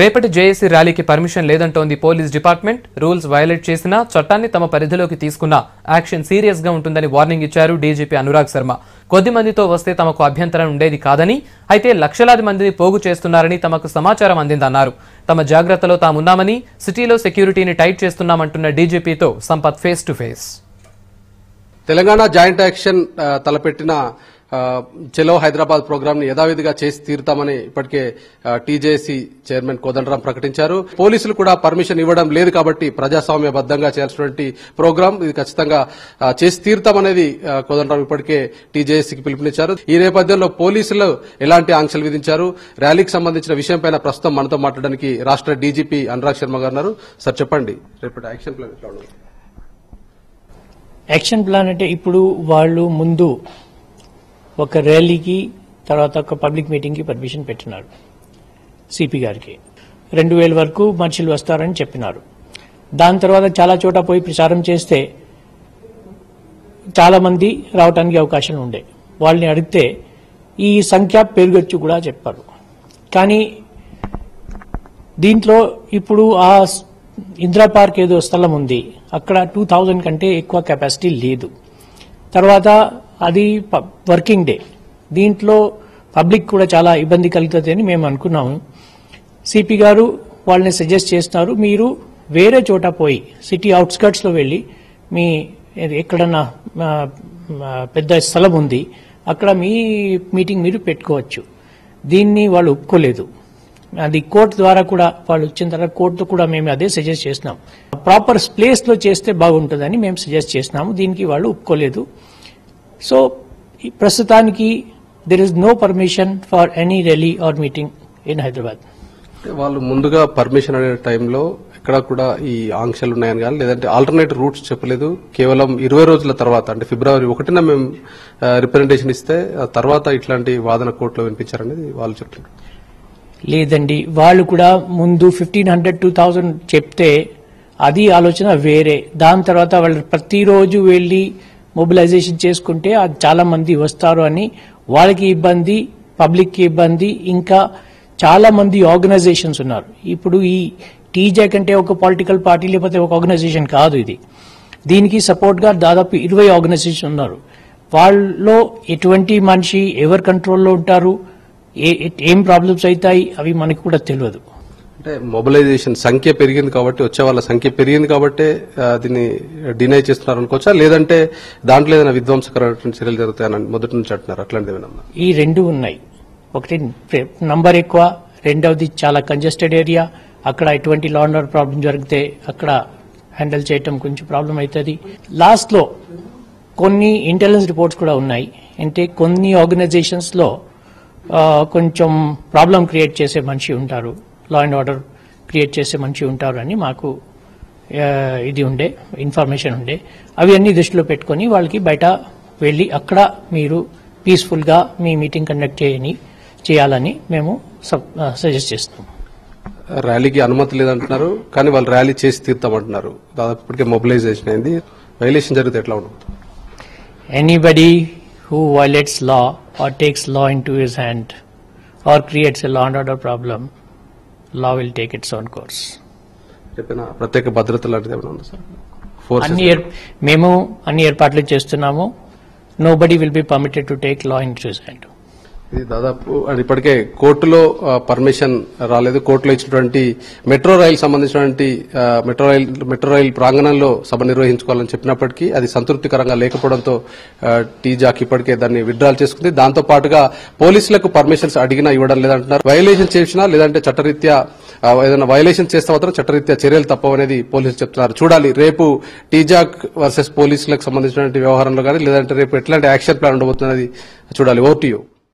రేపటి జేఏసీ ర్యాలీకి పర్మిషన్ లేదంటోంది పోలీస్ డిపార్ట్మెంట్. రూల్స్ వయలేట్ చేసినా చట్టాన్ని తమ పరిధిలోకి తీసుకున్న యాక్షన్ సీరియస్ గా ఉంటుందని వార్నింగ్ ఇచ్చారు డీజీపీ అనురాగ్ శర్మ. కొద్ది మందితో వస్తే తమకు అభ్యంతరం ఉండేది కాదని, అయితే లక్షలాది మందిని పోగు చేస్తున్నారని తమకు సమాచారం అందిందన్నారు. తమ జాగ్రత్తలో తామున్నామని, సిటీలో సెక్యూరిటీని టైట్ చేస్తున్నామంటున్న డీజీపీతో Sampath face to face. Telangana joint action తలపెట్టిన చలో హైదరాబాద్ ప్రోగ్రామ్ ని యథావిధిగా చేసి తీరుతామని ఇప్పటికే టీజేసీ చైర్మన్ కోదండరాం ప్రకటించారు. పోలీసులు కూడా పర్మిషన్ ఇవ్వడం లేదు కాబట్టి ప్రజాస్వామ్యబద్దంగా చేయాల్సినటువంటి ప్రోగ్రామ్ ఇది ఖచ్చితంగా చేసి తీరుతామనేది కోదండరాం ఇప్పటికే టీజేసీకి పిలుపునిచ్చారు. ఈ నేపథ్యంలో పోలీసులు ఎలాంటి ఆంక్షలు విధించారు, ర్యాలీకి సంబంధించిన విషయంపై ప్రస్తుతం మనతో మాట్లాడడానికి రాష్ట్ర డీజీపీ అనురాగ్ శర్మ గారు ఉన్నారు. సార్ చెప్పండి, రేపటి యాక్షన్ ప్లాన్ ఎట్లా ఉండదు? యాక్షన్ ప్లాన్ అంటే ఇప్పుడు వాళ్ళు ముందు ఒక ర్యాలీకి తర్వాత ఒక పబ్లిక్ మీటింగ్ కి పర్మిషన్ పెట్టినారు. సిపి గారికి 2000 వరకు మనుషులు వస్తారని చెప్పినారు. దాని తర్వాత చాలా చోట పోయి ప్రచారం చేస్తే చాలా మంది రావడానికి అవకాశం ఉండే. వాళ్ళని అడిగితే ఈ సంఖ్య పెరగచ్చు కూడా చెప్పారు. కానీ దీంట్లో ఇప్పుడు ఆ ఇందిరా పార్క్ ఏదో స్థలం ఉంది, అక్కడ 2000 కంటే ఎక్కువ కెపాసిటీ లేదు. తర్వాత అది వర్కింగ్ డే, దీంట్లో పబ్లిక్ కూడా చాలా ఇబ్బంది కలుగుతుంది అని మేము అనుకున్నాము. సిపి గారు వాళ్ళని సజెస్ట్ చేస్తున్నారు, మీరు వేరే చోట పోయి సిటీ అవుట్స్కర్ట్స్ లో వెళ్లి మీ ఎక్కడన్నా పెద్ద స్థలం ఉంది అక్కడ మీ మీటింగ్ మీరు పెట్టుకోవచ్చు. దీన్ని వాళ్ళు ఒప్పుకోలేదు. అది కోర్టు ద్వారా కూడా వాళ్ళు వచ్చిన తర్వాత కోర్టు కూడా మేము అదే సజెస్ట్ చేసినాం. ప్రాపర్ ప్లేస్ లో చేస్తే బాగుంటుందని మేము సజెస్ట్ చేసినాము. దీనికి వాళ్ళు ఒప్పుకోలేదు. సో ప్రస్తుతానికి there is no permission for any rally or meeting in Hyderabad. వాళ్ళు ముందుగా పర్మిషన్ అనే టైంలో ఎక్కడ కూడా ఈ ఆంక్షలు ఉన్నాయని కానీ లేదంటే ఆల్టర్నేటివ్ రూట్స్ చెప్పలేదు. కేవలం 20 రోజుల తర్వాత అంటే ఫిబ్రవరి 1న మేము రిప్రజెంటేషన్ ఇస్తే తర్వాత ఇట్లాంటి వాదన కోర్టులో వినిపించారనేది వాళ్ళు చెప్తున్నారు. లేదండి, వాళ్ళు కూడా ముందు 1500 2000 చెప్తే అది ఆలోచన వేరే. దాని తర్వాత వాళ్ళు ప్రతిరోజు వెళ్లి మొబిలైజేషన్ చేసుకుంటే చాలా మంది వస్తారు అని వాళ్ళకి ఇబ్బంది, పబ్లిక్ కి ఇబ్బంది. ఇంకా చాలా మంది ఆర్గనైజేషన్స్ ఉన్నారు. ఇప్పుడు ఈ టీజాక్ అంటే ఒక పొలిటికల్ పార్టీ లేకపోతే ఒక ఆర్గనైజేషన్ కాదు. ఇది దీనికి సపోర్ట్ గా దాదాపు 20 ఆర్గనైజేషన్ ఉన్నారు. వాళ్ళలో ఎటువంటి మనిషి ఎవరి కంట్రోల్లో ఉంటారు, ఏం ప్రాబ్లమ్స్ అవుతాయి అవి మనకి కూడా తెలియదు. అంటే మొబిలైజేషన్ సంఖ్య పెరిగింది కాబట్టి, వచ్చే వాళ్ళ సంఖ్య పెరిగింది కాబట్టి దీన్ని డినై చేస్తున్నారు అనుకోవచ్చా, లేదంటే దాంట్లో ఏదైనా విధ్వంసకరమైన చర్యలు జరుగుతాయని మొదటి నుంచి అంటున్నారు? అట్లాంటివి ఈ రెండు ఉన్నాయి. ఒకటి నంబర్ ఎక్కువ, రెండవది చాలా కంజెస్టెడ్ ఏరియా. అక్కడ ఎటువంటి లా అండ్ ఆర్డర్ ప్రాబ్లం జరిగితే అక్కడ హ్యాండిల్ చేయటం కొంచెం ప్రాబ్లం అవుతుంది. లాస్ట్ లో కొన్ని ఇంటెలిజెన్స్ రిపోర్ట్స్ కూడా ఉన్నాయి. అంటే కొన్ని ఆర్గనైజేషన్స్ లో కొంచెం ప్రాబ్లం క్రియేట్ చేసే మనిషి ఉంటారు, లా అండ్ ఆర్డర్ క్రియేట్ చేసే మనిషి ఉంటారు అని మాకు ఇది ఉండే ఇన్ఫర్మేషన్ ఉండే. అవి అన్ని దృష్టిలో పెట్టుకుని వాళ్ళకి బయట వెళ్లి అక్కడ మీరు పీస్ఫుల్ గా మీ మీటింగ్ కండక్ట్ చేయాలని మేము సజెస్ట్ చేస్తున్నాం. ర్యాలీకి అనుమతి లేదంటున్నారు, కానీ వాళ్ళు ర్యాలీ చేసి తీరుతామంటున్నారు. దాదాపు ఇప్పటికే మొబిలైజేషన్ అయింది. వైలేషన్ జరిగితే ఎట్లా ఉండదు? Anybody who violates law or takes law into his hand or creates a law and order problem, law will take its own course. ప్రత్యేక భద్రత లాంటిది ఏమైనా ఉందా సార్? మేము అన్ని ఏర్పాట్లు చేస్తున్నాము. nobody will be permitted to take law into his hand. ఇది దాదాపు ఇప్పటికే కోర్టులో పర్మిషన్ రాలేదు. కోర్టులో ఇచ్చినటువంటి మెట్రో రైలు సంబంధించినటువంటి మెట్రో రైల్ ప్రాంగణంలో సభ నిర్వహించుకోవాలని చెప్పినప్పటికీ అది సంతృప్తికరంగా లేకపోవడంతో టీజాక్ ఇప్పటికే దాన్ని విత్డ్రాల్ చేసుకుంది. దాంతో పాటుగా పోలీసులకు పర్మిషన్స్ అడిగినా ఇవ్వడం లేదంటున్నారు. వైలేషన్ చేసినా లేదంటే చట్టరీత్యా ఏదైనా వైలేషన్ చేస్తే మాత్రం చట్టరీత్యా చర్యలు తప్పవనేది పోలీసులు చెప్తున్నారు. చూడాలి రేపు టీజాక్ వర్సెస్ పోలీసులకు సంబంధించినటువంటి వ్యవహారంలో కానీ లేదంటే రేపు ఎట్లాంటి యాక్షన్ ప్లాన్ ఉండబోతున్నది చూడాలి. Over to you.